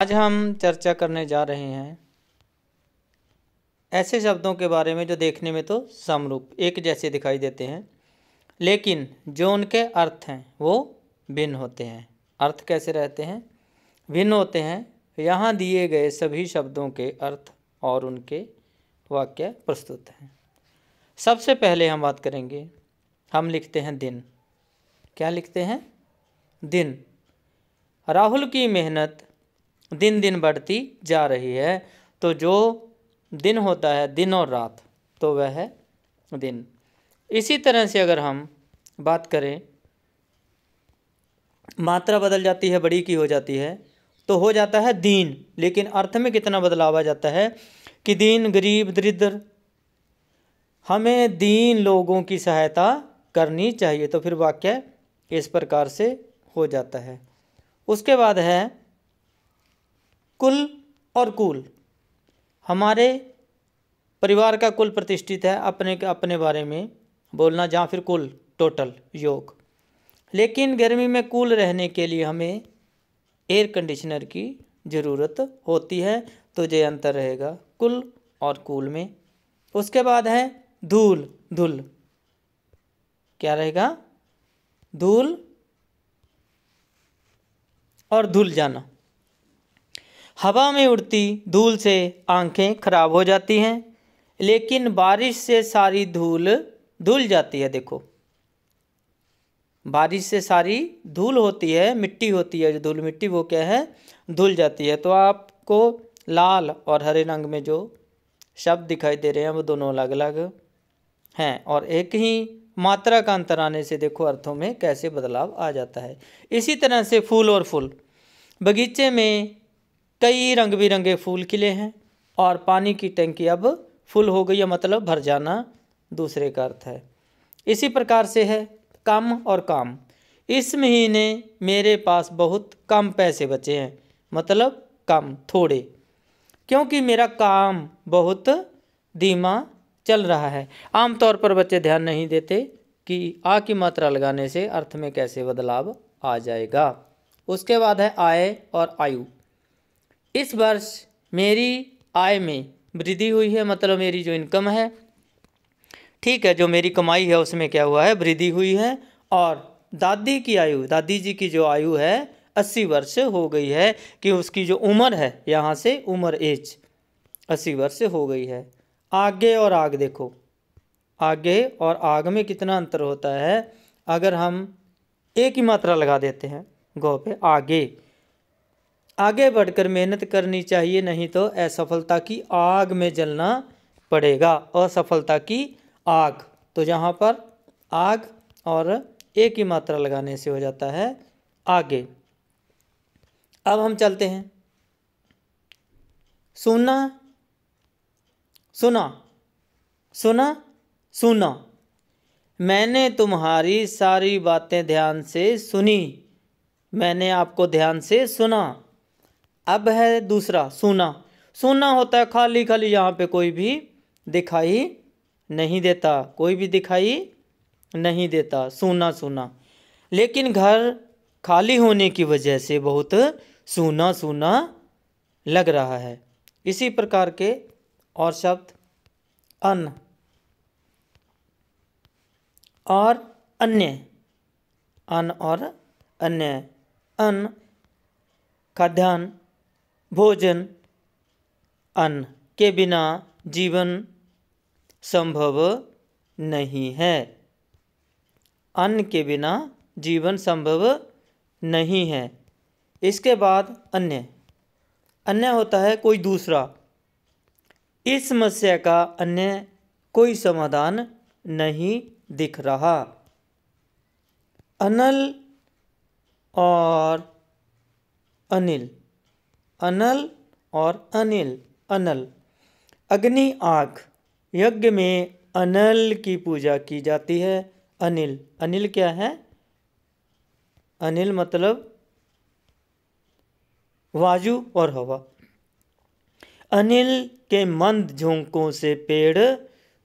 आज हम चर्चा करने जा रहे हैं ऐसे शब्दों के बारे में जो देखने में तो समरूप एक जैसे दिखाई देते हैं, लेकिन जो उनके अर्थ हैं वो भिन्न होते हैं। अर्थ कैसे रहते हैं? भिन्न होते हैं। यहाँ दिए गए सभी शब्दों के अर्थ और उनके वाक्य प्रस्तुत हैं। सबसे पहले हम बात करेंगे, हम लिखते हैं दिन। क्या लिखते हैं? दिन। राहुल की मेहनत दिन दिन बढ़ती जा रही है। तो जो दिन होता है, दिन और रात, तो वह है दिन। इसी तरह से अगर हम बात करें, मात्रा बदल जाती है, बड़ी की हो जाती है, तो हो जाता है दीन। लेकिन अर्थ में कितना बदलाव आ जाता है कि दीन, गरीब, दरिद्र, हमें दीन लोगों की सहायता करनी चाहिए। तो फिर वाक्य इस प्रकार से हो जाता है। उसके बाद है कुल और कुल। हमारे परिवार का कुल प्रतिष्ठित है, अपने बारे में बोलना, जहाँ फिर कुल टोटल योग। लेकिन गर्मी में कूल रहने के लिए हमें एयर कंडीशनर की ज़रूरत होती है। तो ये अंतर रहेगा कुल और कूल में। उसके बाद है धूल, धुल। क्या रहेगा? धूल और धुल जाना। हवा में उड़ती धूल से आंखें खराब हो जाती हैं, लेकिन बारिश से सारी धूल धुल जाती है। देखो, बारिश से सारी धूल होती है, मिट्टी होती है, जो धूल मिट्टी वो क्या है? धुल जाती है। तो आपको लाल और हरे रंग में जो शब्द दिखाई दे रहे हैं वो दोनों अलग अलग हैं, और एक ही मात्रा का अंतर आने से देखो अर्थों में कैसे बदलाव आ जाता है। इसी तरह से फूल और फूल। बगीचे में कई रंग बिरंगे फूल खिले हैं और पानी की टंकी अब फुल हो गई है, मतलब भर जाना दूसरे का अर्थ है। इसी प्रकार से है कम और काम। इस महीने मेरे पास बहुत कम पैसे बचे हैं, मतलब कम, थोड़े, क्योंकि मेरा काम बहुत धीमा चल रहा है। आमतौर पर बच्चे ध्यान नहीं देते कि आ की मात्रा लगाने से अर्थ में कैसे बदलाव आ जाएगा। उसके बाद है आय और आयु। इस वर्ष मेरी आय में वृद्धि हुई है, मतलब मेरी जो इनकम है, ठीक है, जो मेरी कमाई है उसमें क्या हुआ है? वृद्धि हुई है। और दादी की आयु, दादी जी की जो आयु है 80 वर्ष हो गई है, कि उसकी जो उम्र है, यहाँ से उम्र एज 80 वर्ष हो गई है। आगे और आग देखो, आगे और आग में कितना अंतर होता है। अगर हम एक ही मात्रा लगा देते हैं गौ पे, आगे, आगे बढ़कर मेहनत करनी चाहिए, नहीं तो असफलता की आग में जलना पड़ेगा। असफलता की आग, तो यहाँ पर आग और एक ही मात्रा लगाने से हो जाता है आगे। अब हम चलते हैं सुना, सुना, सुना, सुना। मैंने तुम्हारी सारी बातें ध्यान से सुनी, मैंने आपको ध्यान से सुना। अब है दूसरा सुना। सुना होता है खाली खाली, यहाँ पे कोई भी दिखाई नहीं देता, कोई भी दिखाई नहीं देता, सुना सुना। लेकिन घर खाली होने की वजह से बहुत सूना सूना लग रहा है। इसी प्रकार के और शब्द अन्न और अन्य, अन्न और अन्य, अन्न, खाद्यान्न, भोजन, अन्न के बिना जीवन संभव नहीं है। अन्न के बिना जीवन संभव नहीं है। इसके बाद अन्य, अन्य होता है कोई दूसरा। इस समस्या का अन्य कोई समाधान नहीं दिख रहा। अनल और अनिल, अनल और अनिल, अनल, अग्नि, आग, यज्ञ में अनल की पूजा की जाती है। अनिल, अनिल क्या है? अनिल मतलब वायु और हवा। अनिल के मंद झोंकों से पेड़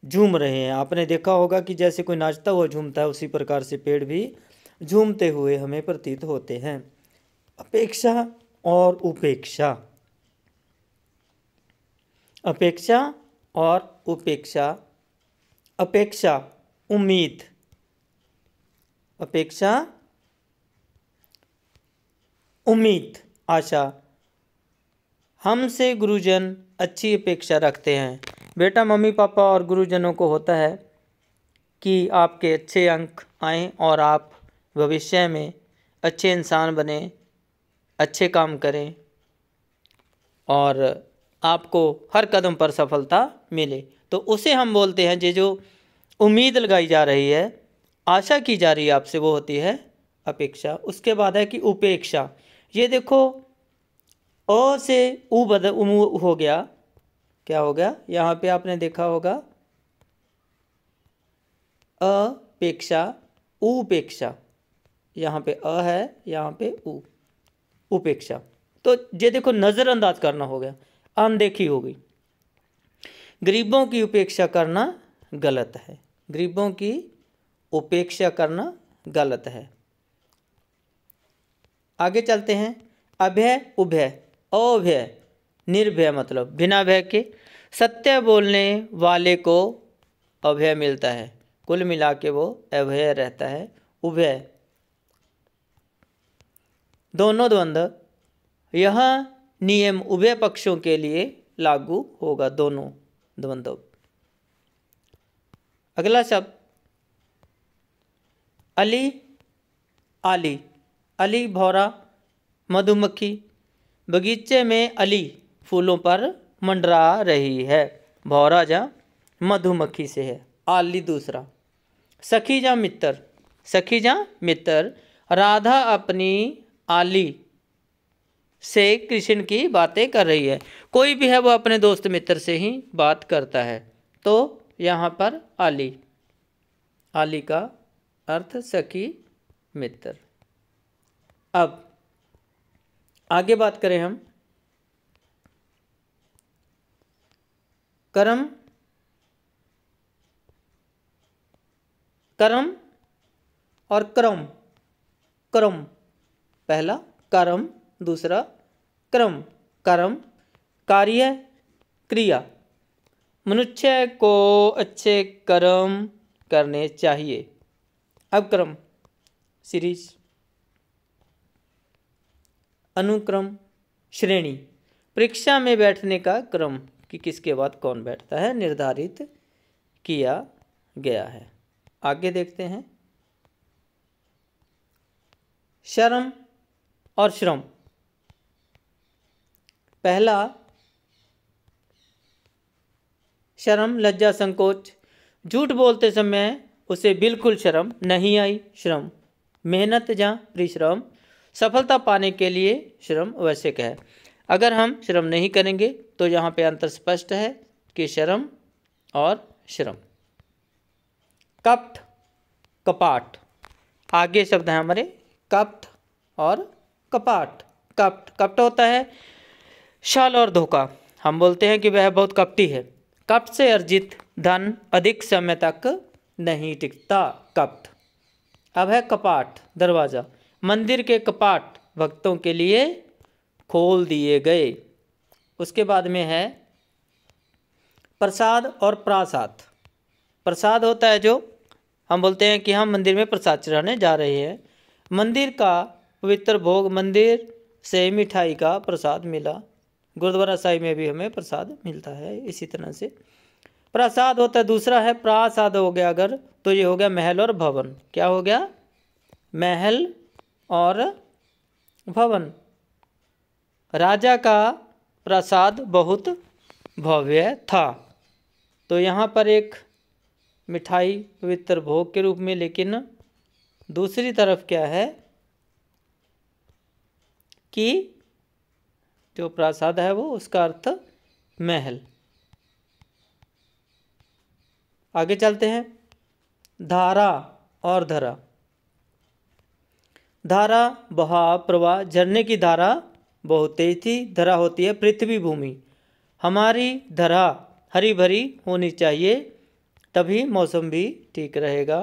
झूम रहे हैं। आपने देखा होगा कि जैसे कोई नाचता हुआ झूमता है, उसी प्रकार से पेड़ भी झूमते हुए हमें प्रतीत होते हैं। अपेक्षा और उपेक्षा। अपेक्षा और उपेक्षा। अपेक्षा उम्मीद, अपेक्षा उम्मीद, आशा। हमसे गुरुजन अच्छी अपेक्षा रखते हैं। बेटा मम्मी पापा और गुरुजनों को होता है कि आपके अच्छे अंक आएँ और आप भविष्य में अच्छे इंसान बने, अच्छे काम करें और आपको हर कदम पर सफलता मिले। तो उसे हम बोलते हैं, ये जो उम्मीद लगाई जा रही है, आशा की जा रही है आपसे, वो होती है अपेक्षा। उसके बाद है कि उपेक्षा। ये देखो अ से उ हो गया, क्या हो गया यहाँ पे आपने देखा होगा, अपेक्षा उपेक्षा। यहाँ पे अ है, यहाँ पे उ, उपेक्षा। तो ये देखो नज़रअंदाज करना हो गया, अनदेखी हो गई। गरीबों की उपेक्षा करना गलत है, गरीबों की उपेक्षा करना गलत है। आगे चलते हैं। अभय उभय, अभय निर्भय, मतलब बिना भय के। सत्य बोलने वाले को अभय मिलता है, कुल मिला के वो अभय रहता है। उभय दोनों द्वंद्व, यह नियम उभय पक्षों के लिए लागू होगा, दोनों द्वंद्व। अगला शब्द अली आली। अली भौरा मधुमक्खी, बगीचे में अली फूलों पर मंडरा रही है। भौरा जा मधुमक्खी से है, आली दूसरा। सखी जा मित्र, सखी जा मित्र। राधा अपनी आली से कृष्ण की बातें कर रही है। कोई भी है वो अपने दोस्त मित्र से ही बात करता है। तो यहाँ पर आली, आली का अर्थ सखी मित्र। अब आगे बात करें हम कर्म, कर्म और क्रम। क्रम पहला, कर्म दूसरा क्रम। कर्म कार्य क्रिया। मनुष्य को अच्छे कर्म करने चाहिए। अब क्रम सीरीज, अनुक्रम श्रेणी। परीक्षा में बैठने का क्रम कि किसके बाद कौन बैठता है निर्धारित किया गया है। आगे देखते हैं शर्म और श्रम। पहला शर्म लज्जा संकोच, झूठ बोलते समय उसे बिल्कुल शर्म नहीं आई। श्रम मेहनत या परिश्रम, सफलता पाने के लिए श्रम आवश्यक है। अगर हम श्रम नहीं करेंगे तो यहाँ पे अंतर स्पष्ट है कि शर्म और श्रम। कपट कपाट, आगे शब्द हैं हमारे कपट और कपाट। कपट, कपट होता है छल और धोखा। हम बोलते हैं कि वह बहुत कपटी है। कपट से अर्जित धन अधिक समय तक नहीं टिकता। कपट। अब है कपाट दरवाज़ा। मंदिर के कपाट भक्तों के लिए खोल दिए गए। उसके बाद में है प्रसाद और प्रासाद। प्रसाद होता है जो हम बोलते हैं कि हम मंदिर में प्रसाद चढ़ाने जा रहे हैं। मंदिर का पवित्र भोग, मंदिर से मिठाई का प्रसाद मिला। गुरुद्वारा साहिब में भी हमें प्रसाद मिलता है। इसी तरह से प्रसाद होता है। दूसरा है प्रासाद हो गया अगर, तो ये हो गया महल और भवन। क्या हो गया? महल और भवन। राजा का प्रसाद बहुत भव्य था। तो यहाँ पर एक मिठाई पवित्र भोग के रूप में, लेकिन दूसरी तरफ क्या है कि जो प्रासाद है वो उसका अर्थ महल। आगे चलते हैं धारा और धरा। धारा बहाव प्रवाह, झरने की धारा बहुत तेज थी। धरा होती है पृथ्वी भूमि। हमारी धरा हरी भरी होनी चाहिए, तभी मौसम भी ठीक रहेगा,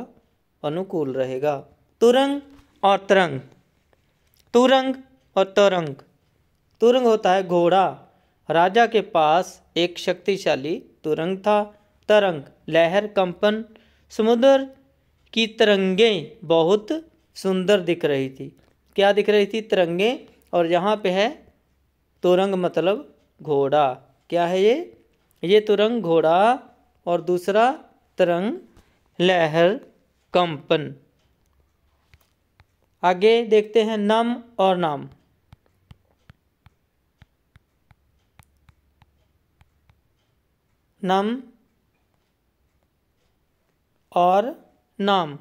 अनुकूल रहेगा। तुरंग और तरंग। तुरंग और तरंग, तुरंग होता है घोड़ा। राजा के पास एक शक्तिशाली तुरंग था। तरंग लहर, कंपन। समुद्र की तरंगें बहुत सुंदर दिख रही थी। क्या दिख रही थी? तरंगें। और यहाँ पे है तुरंग मतलब घोड़ा। क्या है ये? ये तुरंग घोड़ा और दूसरा तरंग लहर, कंपन। आगे देखते हैं नम और नाम। नम और नाम।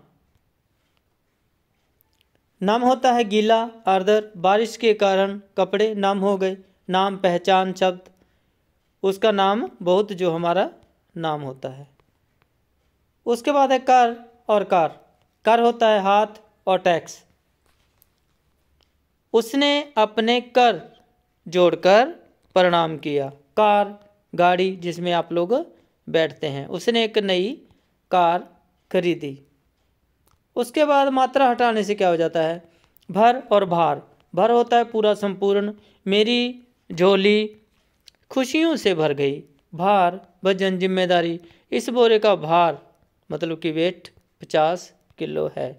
नम होता है गीला, आर्द्र। बारिश के कारण कपड़े नम हो गए। नाम पहचान शब्द, उसका नाम बहुत जो हमारा नाम होता है। उसके बाद है कर और कार। कर होता है हाथ और टैक्स। उसने अपने कर जोड़कर प्रणाम किया। कार गाड़ी जिसमें आप लोग बैठते हैं। उसने एक नई कार खरीदी। उसके बाद मात्रा हटाने से क्या हो जाता है? भर और भार। भर होता है पूरा संपूर्ण। मेरी झोली खुशियों से भर गई। भार वजन जिम्मेदारी। इस बोरे का भार मतलब कि वेट 50 किलो है।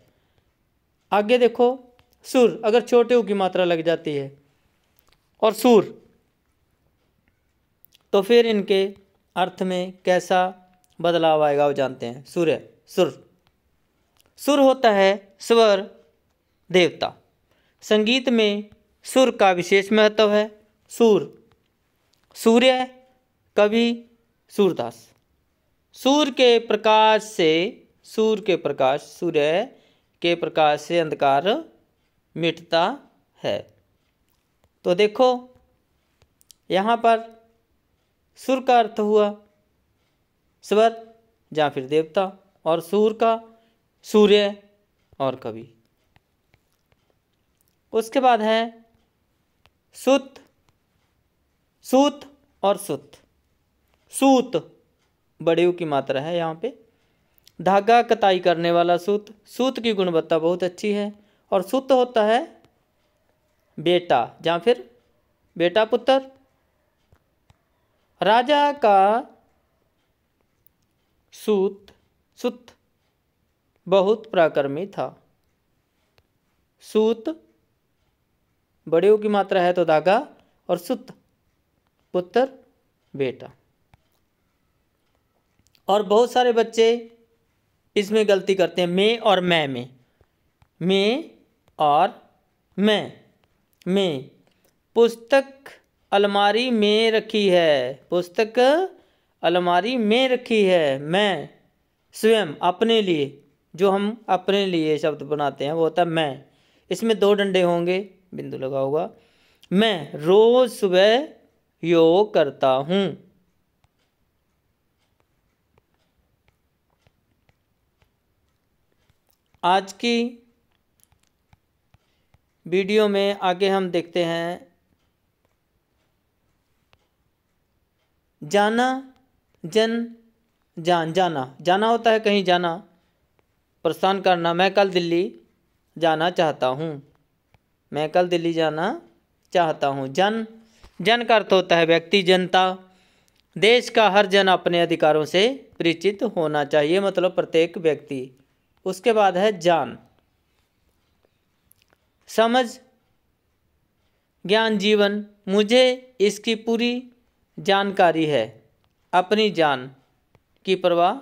आगे देखो सुर, अगर छोटे ऊ की मात्रा लग जाती है और सुर, तो फिर इनके अर्थ में कैसा बदलाव आएगा वो जानते हैं। सूर्य, सुर। सुर होता है स्वर देवता। संगीत में सुर का विशेष महत्व है। सूर, सूर्य, कवि सूरदास। सूर्य के प्रकाश से, सूर्य के प्रकाश से अंधकार मिटता है। तो देखो यहाँ पर सुर का अर्थ हुआ स्वर या फिर देवता, और सूर का सूर्य और कवि। उसके बाद है सुत, सूत और सुत। सूत बड़े ऊ की मात्रा है यहाँ पे। धागा कताई करने वाला सूत। सूत की गुणवत्ता बहुत अच्छी है। और सुत होता है बेटा या फिर बेटा पुत्र। राजा का सुत बहुत पराक्रमी था। सूत बड़े ऊ की मात्रा है तो धागा, और सुत पुत्र बेटा। और बहुत सारे बच्चे इसमें गलती करते हैं मैं और मैं में। मैं और मैं। पुस्तक अलमारी में रखी है। पुस्तक अलमारी में रखी है। मैं स्वयं, अपने लिए, जो हम अपने लिए शब्द बनाते हैं वो होता है मैं। इसमें 2 डंडे होंगे, बिंदु लगा होगा। मैं रोज सुबह योग करता हूँ। आज की वीडियो में आगे हम देखते हैं जाना, जन, जान। जाना होता है कहीं जाना, प्रस्थान करना। मैं कल दिल्ली जाना चाहता हूँ। मैं कल दिल्ली जाना चाहता हूँ। जन का अर्थ होता है व्यक्ति, जनता। देश का हर जन अपने अधिकारों से परिचित होना चाहिए, मतलब प्रत्येक व्यक्ति। उसके बाद है जान, समझ, ज्ञान, जीवन। मुझे इसकी पूरी जानकारी है। अपनी जान की परवाह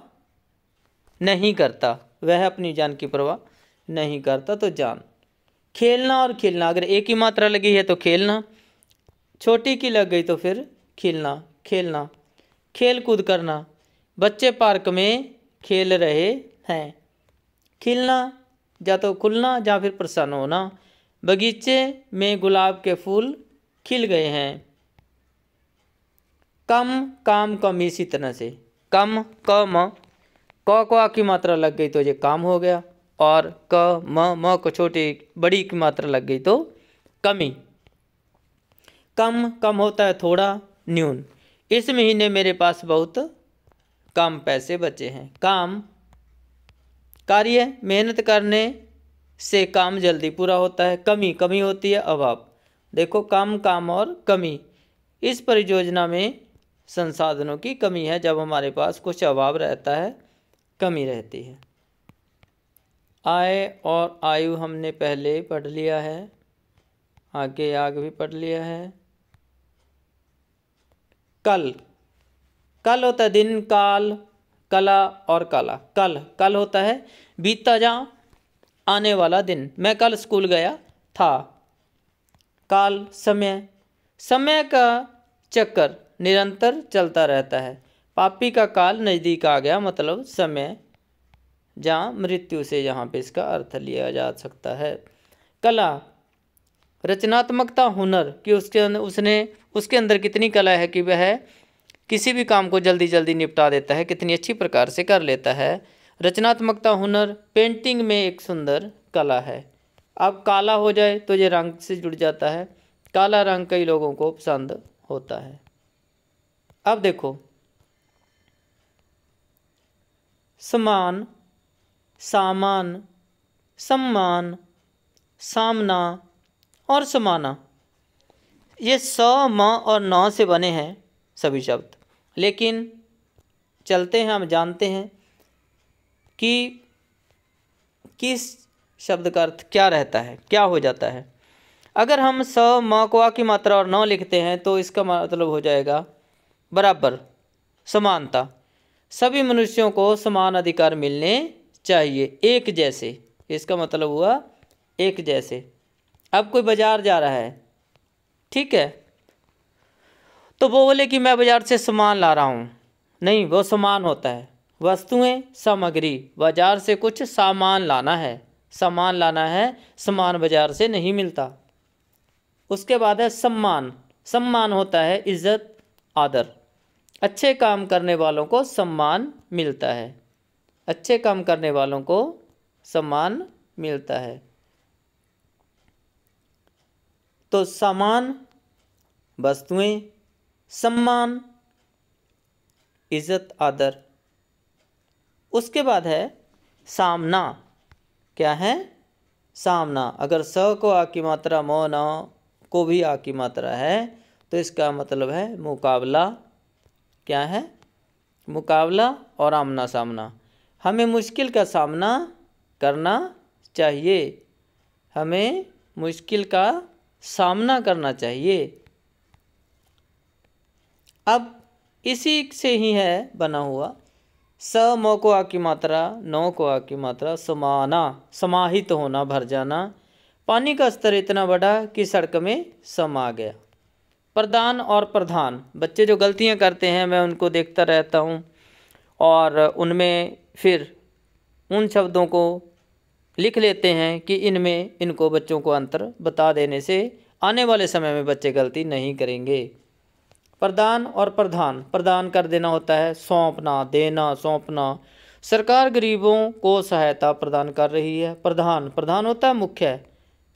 नहीं करता, वह अपनी जान की परवाह नहीं करता। तो जान। खेलना और खिलना, अगर एक ही मात्रा लगी है तो खेलना, छोटी की लग गई तो फिर खिलना, खेलना। खेल कूद करना, बच्चे पार्क में खेल रहे हैं। खिलना या तो खुलना या फिर प्रसन्न होना। बगीचे में गुलाब के फूल खिल गए हैं। कम, काम, कम। इसी तरह से कम, कम, क की मात्रा लग गई तो ये काम हो गया, और क, म को छोटी बड़ी की मात्रा लग गई तो कमी। कम होता है थोड़ा, न्यून। इस महीने मेरे पास बहुत कम पैसे बचे हैं। काम, कार्य, मेहनत करने से काम जल्दी पूरा होता है। कमी होती है अभाव। देखो कम, काम और कमी। इस परियोजना में संसाधनों की कमी है, जब हमारे पास कुछ अभाव रहता है, कमी रहती है। आय और आयु हमने पहले पढ़ लिया है, आगे भी पढ़ लिया है। कल, कल होता है दिन, काल, कला और काला। कल होता है बीता जा, आने वाला दिन। मैं कल स्कूल गया था। काल समय, समय का चक्कर निरंतर चलता रहता है। पापी का काल नज़दीक आ गया, मतलब समय, जहाँ मृत्यु से यहाँ पे इसका अर्थ लिया जा सकता है। कला, रचनात्मकता, हुनर कि उसके अंदर कितनी कला है कि वह किसी भी काम को जल्दी जल्दी निपटा देता है, कितनी अच्छी प्रकार से कर लेता है। रचनात्मकता, हुनर, पेंटिंग में एक सुंदर कला है। अब काला हो जाए तो ये रंग से जुड़ जाता है, काला रंग कई लोगों को पसंद होता है। अब देखो समान, सामान, सम्मान, सामना और समाना, ये स, म और न से बने हैं सभी शब्द। लेकिन चलते हैं, हम जानते हैं कि किस शब्द का अर्थ क्या रहता है, क्या हो जाता है। अगर हम स, म को आ की मात्रा और न लिखते हैं तो इसका मतलब हो जाएगा बराबर, समानता। सभी मनुष्यों को समान अधिकार मिलने चाहिए, एक जैसे। इसका मतलब हुआ एक जैसे। अब कोई बाजार जा रहा है, ठीक है, तो वो बोले कि मैं बाजार से सामान ला रहा हूँ, नहीं, वो सामान होता है वस्तुएं, सामग्री। बाजार से कुछ सामान लाना है, सामान लाना है, सामान बाजार से नहीं मिलता। उसके बाद है सम्मान। सम्मान होता है इज्जत, आदर। अच्छे काम करने वालों को सम्मान मिलता है, अच्छे काम करने वालों को सम्मान मिलता है। तो सामान वस्तुएं, सम्मान इज्जत, आदर। उसके बाद है सामना। क्या है? सामना। अगर स को आ की मात्रा, म न को भी आ की मात्रा है तो इसका मतलब है मुकाबला। क्या है? मुकाबला और आमना सामना। हमें मुश्किल का सामना करना चाहिए, हमें मुश्किल का सामना करना चाहिए। अब इसी से ही है बना हुआ स, म को आ की मात्रा, न को आ की मात्रा, समाना, समाहित होना, भर जाना। पानी का स्तर इतना बढ़ा कि सड़क में समा गया। प्रदान और प्रधान, बच्चे जो गलतियां करते हैं मैं उनको देखता रहता हूं और उनमें फिर उन शब्दों को लिख लेते हैं कि इनमें इनको बच्चों को अंतर बता देने से आने वाले समय में बच्चे गलती नहीं करेंगे। प्रदान और प्रधान, प्रदान कर देना होता है सौंपना, देना, सौंपना। सरकार गरीबों को सहायता प्रदान कर रही है। प्रधान, प्रधान होता है मुख्य,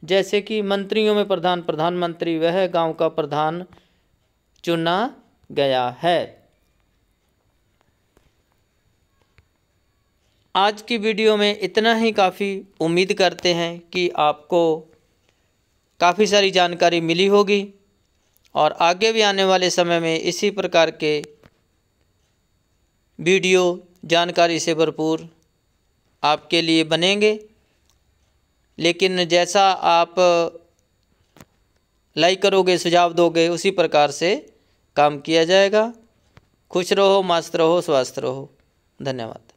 जैसे कि मंत्रियों में प्रधान, प्रधानमंत्री, वह गांव का प्रधान चुना गया है। आज की वीडियो में इतना ही काफ़ी। उम्मीद करते हैं कि आपको काफ़ी सारी जानकारी मिली होगी और आगे भी आने वाले समय में इसी प्रकार के वीडियो जानकारी से भरपूर आपके लिए बनेंगे। लेकिन जैसा आप लाइक करोगे, सुझाव दोगे, उसी प्रकार से काम किया जाएगा। खुश रहो, मस्त रहो, स्वस्थ रहो। धन्यवाद।